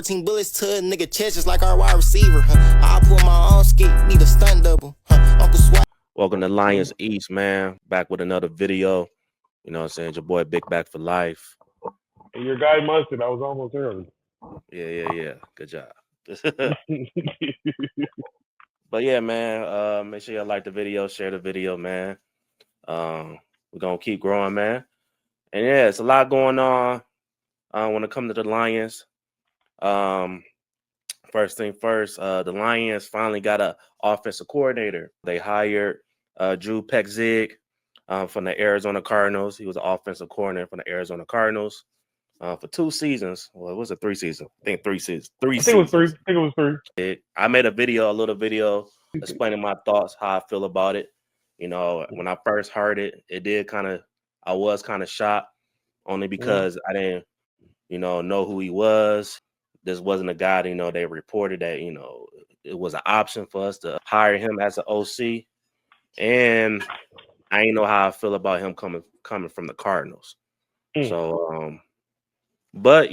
14 bullets to a nigga chest just like our wide receiver. I pull my own ski, need a stunt double. Uncle Swag. Welcome to Lions Eatz, man. Back with another video. You know what I'm saying? Your boy Big Back for life. And your guy Mustard, I was almost early. Yeah. Good job. But yeah, man, make sure y'all like the video, share the video, man. We're going to keep growing, man. And yeah, it's a lot going on when it comes to the Lions. First thing first, the Lions finally got an offensive coordinator. They hired Drew Petzing from the Arizona Cardinals. He was an offensive coordinator from the Arizona Cardinals for 2 seasons. Well, it was a 3 season. I think 3 seasons. I think it was three. I made a little video explaining my thoughts, how I feel about it. You know, when I first heard it, I was kind of shocked, only because I didn't, know who he was. This wasn't a guy, they reported that, it was an option for us to hire him as an OC. And I ain't know how I feel about him coming from the Cardinals. So, but,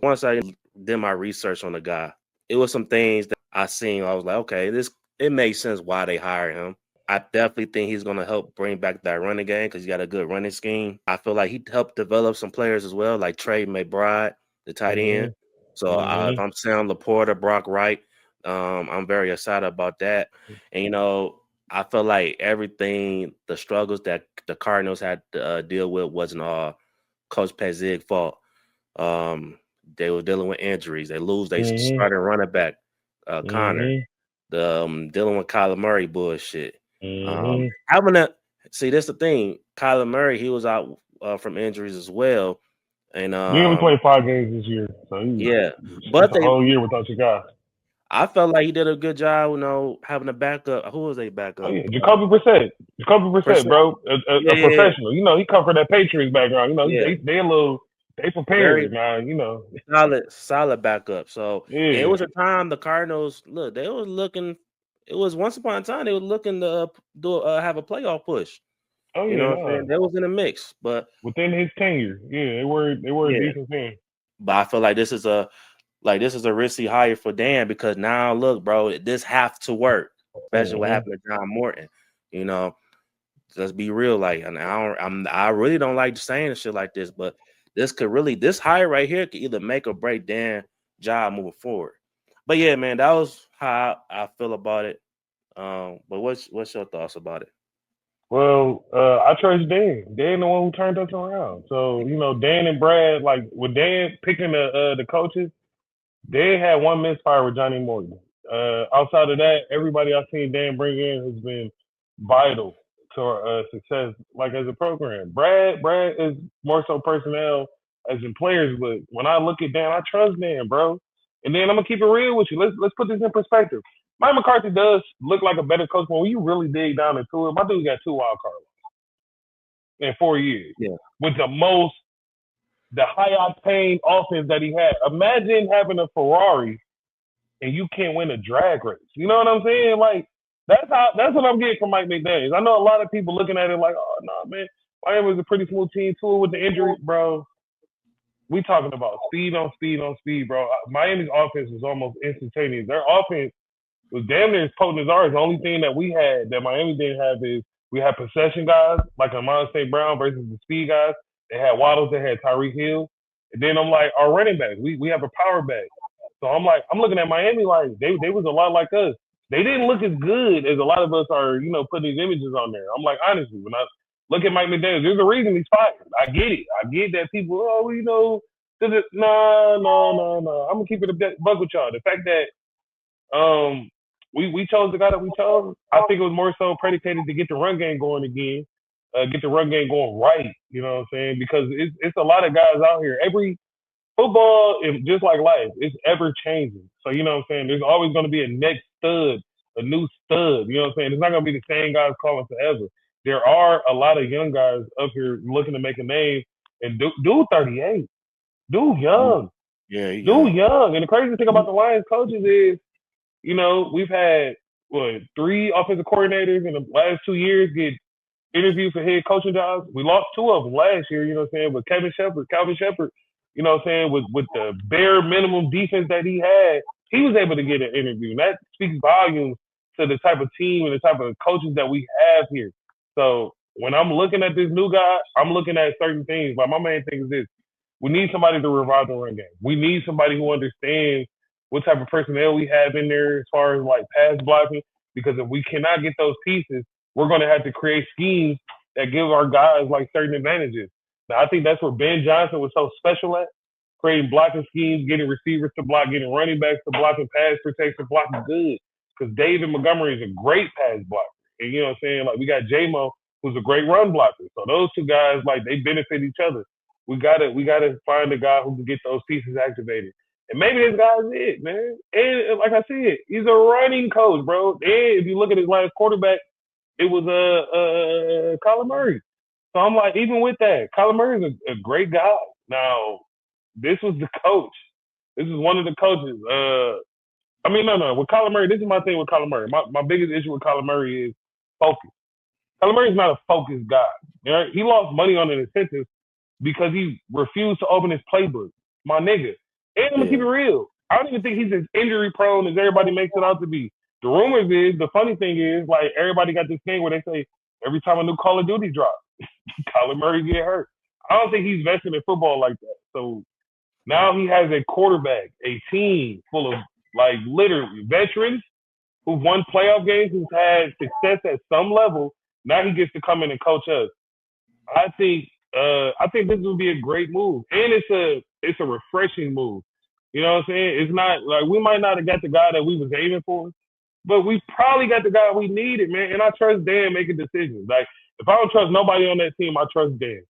once I did my research on the guy, it was some things that I seen. I was like, okay, it makes sense why they hired him. I definitely think he's going to help bring back that running game because he got a good running scheme. I feel like he helped develop some players as well, like Trey McBride, the tight end. So if I'm Sam Laporta, Brock Wright, I'm very excited about that. And, I feel like everything, the struggles that the Cardinals had to deal with wasn't all Coach Petzing's fault. They were dealing with injuries. They lose. They started running back, Connor. Dealing with Kyler Murray bullshit. See, that's the thing. Kyler Murray, he was out from injuries as well. And we only played 5 games this year, so but the whole year without your guy. I felt like he did a good job, having a backup. Who was a backup? Oh, yeah. Jacoby Brissett, bro, a professional. He come from that Patriots background. They prepared, man. Solid backup. So it was a time the Cardinals they was looking. It was once upon a time they were looking to have a playoff push. Oh, you know what I'm saying? They was in a mix, but within his tenure, they were a decent team. But I feel like this is a risky hire for Dan because now look, bro, this have to work, especially what happened to John Morton. Let's be real. And I really don't like saying shit like this, but this hire right here could either make or break Dan's job moving forward. But yeah, man, that was how I feel about it. But what's your thoughts about it? Well, I trust Dan. Dan the one who turned us around. So, Dan and Brad, like with Dan picking the coaches, Dan had one misfire with Johnny Morton. Outside of that, everybody I've seen Dan bring in has been vital to our success, like as a program. Brad is more so personnel as in players, but when I look at Dan, I trust Dan, bro. And then I'm gonna keep it real with you. Let's put this in perspective. Mike McCarthy does look like a better coach, but when you really dig down into it, my dude got 2 wild cards in 4 years. Yeah. With the high octane offense that he had. Imagine having a Ferrari and you can't win a drag race. You know what I'm saying? Like that's what I'm getting from Mike McDaniels. I know a lot of people looking at it like, oh no, man, Miami was a pretty smooth team too with the injury, bro. We talking about speed on speed on speed, bro. Miami's offense was almost instantaneous. Their offense was damn near as potent as ours. The only thing that we had that Miami didn't have is we had possession guys like Amon St. Brown versus the speed guys. They had Waddles, they had Tyreek Hill. And then I'm like, our running backs, we have a power back. So I'm looking at Miami like they was a lot like us. They didn't look as good as a lot of us are, putting these images on there. I'm like, honestly, when I look at Mike McDaniels, there's a reason he's fired. I get it. I get that people, no. I'm gonna keep it a buck with y'all. The fact that we chose the guy that we chose, I think it was more so predicated to get the run game going again, get the run game going right. You know what I'm saying? Because it's a lot of guys out here. Every football, just like life, it's ever changing. So you know what I'm saying? There's always going to be a next stud, a new stud. You know what I'm saying? It's not going to be the same guys calling forever. There are a lot of young guys up here looking to make a name. And dude 38. Dude young. Yeah, dude young. And the crazy thing about the Lions coaches is, we've had 3 offensive coordinators in the last 2 years get interviewed for head coaching jobs. We lost 2 of them last year, you know what I'm saying? But Calvin Shepard you know what I'm saying, with the bare minimum defense that he had, he was able to get an interview. And that speaks volumes to the type of team and the type of coaches that we have here. So when I'm looking at this new guy, I'm looking at certain things. Like my main thing is this. We need somebody to revive the run game. We need somebody who understands what type of personnel we have in there as far as like pass blocking. Because if we cannot get those pieces, we're going to have to create schemes that give our guys like certain advantages. Now, I think that's where Ben Johnson was so special at, creating blocking schemes, getting receivers to block, getting running backs to block and pass protection, blocking good. Because David Montgomery is a great pass blocker. And you know what I'm saying? Like we got J-Mo, who's a great run blocker. So those two guys, like they benefit each other. We gotta find a guy who can get those pieces activated. And maybe this guy's it, man. And like I said, he's a running coach, bro. And if you look at his last quarterback, it was Kyler Murray. So I'm like, even with that, Kyler Murray is a great guy. Now, this was the coach. This is one of the coaches. No. With Kyler Murray, this is my thing with Kyler Murray. My biggest issue with Kyler Murray is focus. Kyler Murray's not a focused guy. Right? He lost money on an incentive because he refused to open his playbook. My nigga. And I'm going to keep it real. I don't even think he's as injury prone as everybody makes it out to be. The rumors is, the funny thing is, like, everybody got this thing where they say every time a new Call of Duty drops, Kyler Murray get hurt. I don't think he's vested in football like that. So now he has a quarterback, a team full of, like, literally veterans who've won playoff games, who've had success at some level. Now he gets to come in and coach us. I think this would be a great move, and it's a refreshing move. You know what I'm saying? It's not like we might not have got the guy that we was aiming for, but we probably got the guy we needed, man. And I trust Dan making decisions. Like if I don't trust nobody on that team, I trust Dan.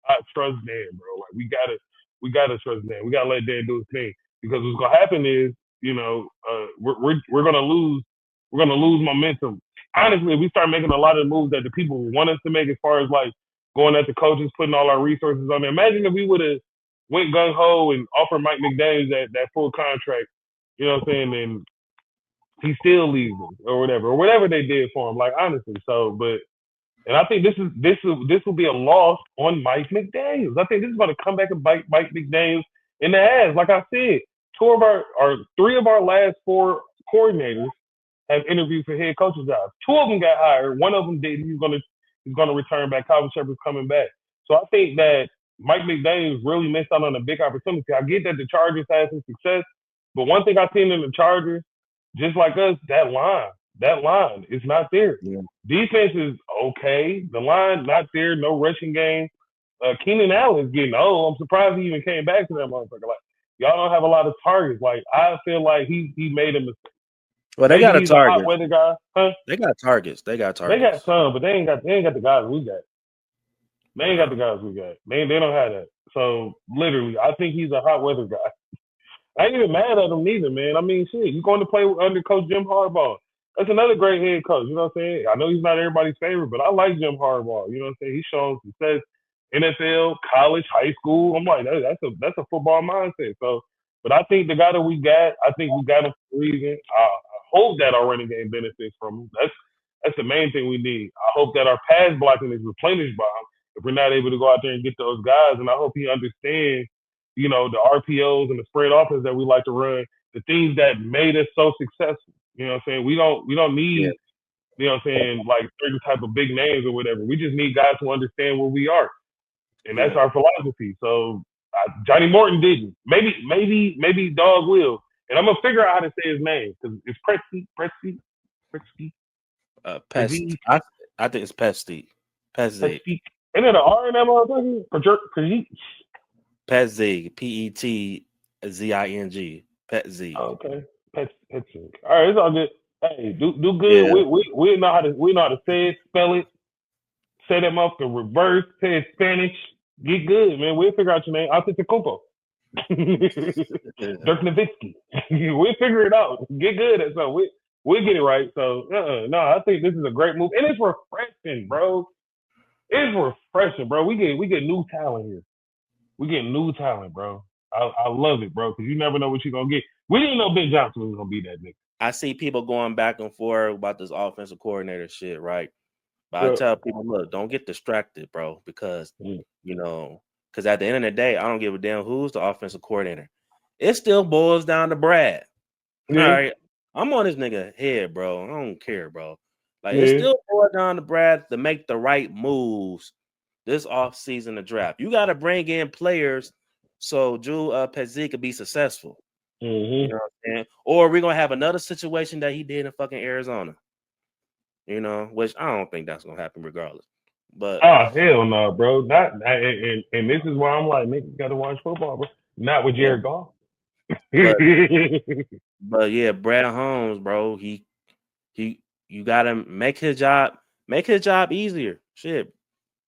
I trust Dan, bro. Like we gotta trust Dan. We gotta let Dan do his thing because what's gonna happen is, you know, we're gonna lose momentum. Honestly, if we start making a lot of moves that the people want us to make, as far as like going at the coaches, putting all our resources on there. Imagine if we would have went gung ho and offered Mike McDaniels that full contract, you know what I'm saying, and he still leaves them or whatever they did for him. Like honestly, and I think this will be a loss on Mike McDaniels. I think this is going to come back and bite Mike McDaniels in the ass. Like I said, three of our last four coordinators have interviewed for head coaching jobs. Two of them got hired. One of them did. He's going to return back. Calvin Shepard's coming back. So I think that Mike McDaniels really missed out on a big opportunity. I get that the Chargers had some success, but one thing I've seen in the Chargers, just like us, that line is not there. Yeah. Defense is okay. The line not there. No rushing game. Keenan Allen's getting old. I'm surprised he even came back to that motherfucker. Like y'all don't have a lot of targets. Like I feel like he made a mistake. Well, they got a target. Hot weather guy, huh? They got targets. They got some, but they ain't got the guys we got. They ain't got the guys we got. They don't have that. So literally, I think he's a hot weather guy. I ain't even mad at him neither, man. I mean, shit, you going to play under Coach Jim Harbaugh? That's another great head coach. You know what I'm saying? I know he's not everybody's favorite, but I like Jim Harbaugh. You know what I'm saying? He's shown success, NFL, college, high school. I'm like, that's a football mindset. So, but I think the guy that we got, I think we got him for a reason. I hope that our running game benefits from him. That's the main thing we need. I hope that our pass blocking is replenished by him if we're not able to go out there and get those guys. And I hope he understands, you know, the RPOs and the spread offense that we like to run, the things that made us so successful. You know what I'm saying? We don't need, you know what I'm saying, like certain type of big names or whatever. We just need guys who understand where we are. And that's our philosophy. So Johnny Morton didn't. Maybe Dog will. And I'm going to figure out how to say his name because it's Presti. Pesty. I think it's Pesty. Pesty. Ain't there an R in that motherfucker? Petzing. Petzing. Petzing. Oh, okay. Petzing. All right, it's all good. Hey, do good. Yeah. We know how to say it, spell it, say that motherfucker reverse, say it Spanish. Get good, man. We'll figure out your name. Antetokounmpo. Dirk Nowitzki. We'll figure it out. Get good at something. We'll get it right. So, no, I think this is a great move. And it's refreshing, bro. It's refreshing, bro. We get new talent here. We get new talent, bro. I love it, bro, because you never know what you're going to get. We didn't know Ben Johnson was going to be that nigga. I see people going back and forth about this offensive coordinator shit, right? But I tell people, look, don't get distracted, bro, because, you know, Because at the end of the day, I don't give a damn who's the offensive coordinator. It still boils down to Brad. Yeah. All right. I'm on this nigga head, bro. I don't care, bro. Like, Yeah. it still boils down to Brad to make the right moves this offseason to draft. You got to bring in players so Drew Petzing could be successful. You know what I'm saying? Or we're going to have another situation that he did in fucking Arizona. You know, which I don't think that's going to happen regardless. But hell no, bro. Not and this is why I'm like, niggas got to watch football, bro. Not with Jared Goff. But yeah, Brad Holmes, bro, you gotta make his job easier. Shit.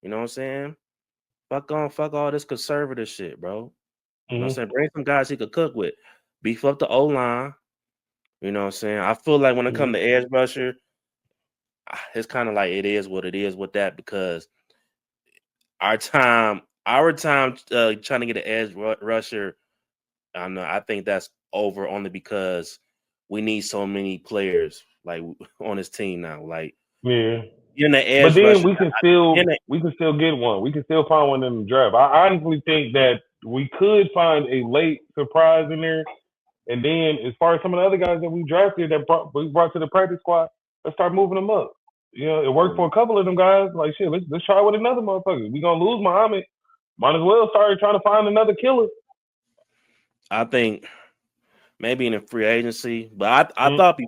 You know what I'm saying? Fuck all this conservative shit, bro. You know what I'm saying? Bring some guys he could cook with. Beef up the O-line. You know what I'm saying? I feel like when it comes to edge rusher, it's kind of like it is what it is with that, because our time trying to get an edge rusher, I think that's over only because we need so many players like on this team now. Like, yeah. In the edge but then rusher, we can still get one. We can still find one in the draft. I honestly think that we could find a late surprise in there. And then as far as some of the other guys that we drafted that we brought to the practice squad, let's start moving them up. You know, it worked for a couple of them guys. Like, shit, let's try with another motherfucker. We gonna lose Muhammad. Might as well start trying to find another killer. I think maybe in a free agency, but I thought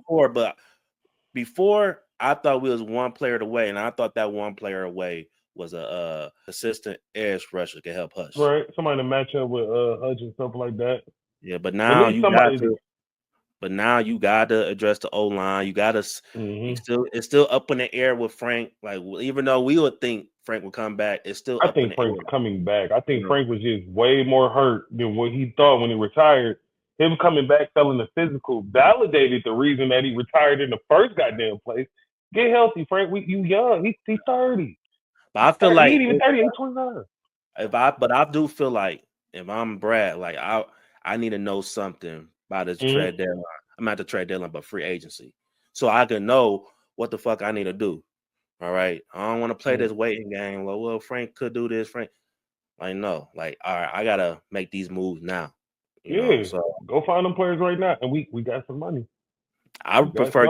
before I thought we was one player away, and I thought that one player away was a assistant edge rusher that could help Hush. Right, somebody to match up with Hutch and stuff like that. Yeah, but now you got to. But now you got to address the O-line. You got to. It's still up in the air with Frank. Like, even though we would think Frank would come back, it's still. I think Frank's coming back. I think Frank was just way more hurt than what he thought when he retired. Him coming back, selling the physical, validated the reason that he retired in the first goddamn place. Get healthy, Frank. You young. He's 30. But I feel like he ain't even 30. He's 29. But I do feel like if I'm Brad, like I need to know something by this trade deadline. I'm not the trade deadline, but free agency, so I can know what the fuck I need to do. All right, I don't want to play this waiting game. Like, well, Frank could do this. Frank, like, no, like, all right, I gotta make these moves now. You know? So go find them players right now, and we got some money. I prefer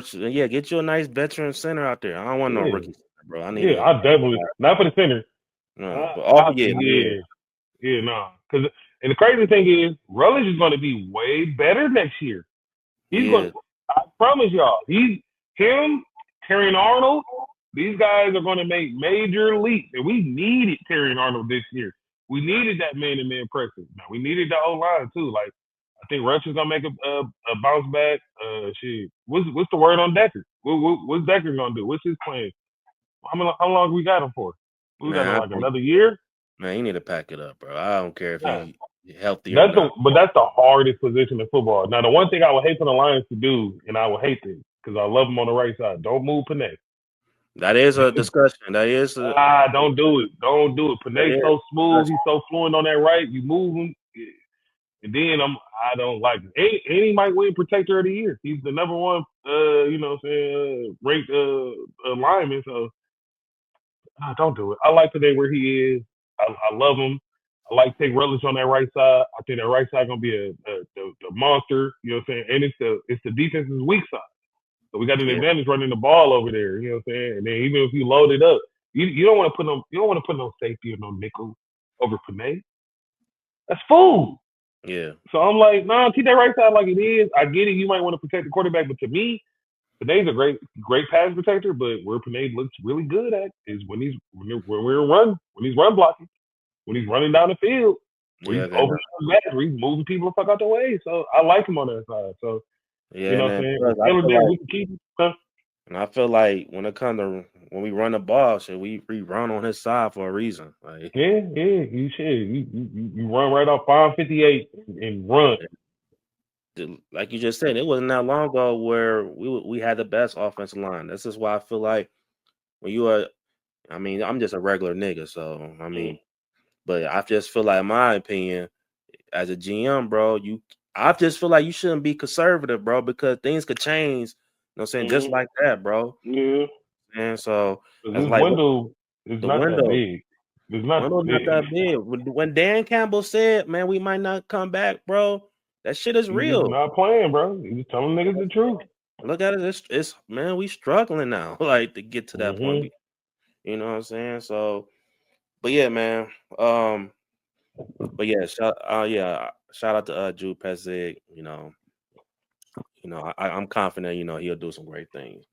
get you a nice veteran center out there. I don't want no rookie center, bro. I need. I definitely not for the center. Nah. Because and the crazy thing is, Rutledge is going to be way better next year. He's going. I promise y'all. Terry Arnold. These guys are going to make major leaps, and we needed Terry Arnold this year. We needed that man-to-man pressure. Now, we needed the O-line too. Like, I think Rush is gonna make a bounce back. Shit. What's the word on Decker? What's Decker gonna do? What's his plan? How long we got him for? We got him like another year. Man, you need to pack it up, bro. I don't care if he's healthy. But that's the hardest position in football. Now, the one thing I would hate for the Lions to do, and I would hate this because I love him on the right side. Don't move Panay. That is a discussion. Don't do it. Don't do it. Panay's so smooth. He's so fluent on that right. You move him. And then I don't like it. And he might win Protector of the Year. He's the number one, ranked lineman. So don't do it. I like today where he is. I love him. I like to take Rutledge on that right side. I think that right side gonna be the monster. You know what I'm saying? And it's the defense's weak side. So we got an advantage running the ball over there. You know what I'm saying? And then even if you load it up, you don't want to put no safety or no nickel over Panay. That's food. Yeah. So I'm like, nah, keep that right side like it is. I get it. You might want to protect the quarterback, but to me, Panay's a great pass protector. But where Panay looks really good at is when he's run blocking, when he's running down the field, where he's opening the match, where he's moving people the fuck out the way. So I like him on that side. So you know what I'm saying? We can keep him. And I feel like when it comes to when we run the ball, we run on his side for a reason. Like, you should. You run right off 558 and run. Like you just said, it wasn't that long ago where we had the best offensive line. This is why I feel like when you are, I'm just a regular nigga, so but I just feel like, in my opinion, as a GM, bro, I just feel like you shouldn't be conservative, bro, because things could change. You know what I'm saying? Just like that, bro. Yeah. And so this window is not that big. It's not. Window not that big. When Dan Campbell said, "Man, we might not come back, bro," that shit is He's real. not playing, bro. He's just telling niggas the truth. Look at it. It's man, we struggling now, like to get to that Mm-hmm. point. You know what I'm saying? So, but yeah, man. But yeah, shout out to Drew Petzing. I'm confident. He'll do some great things.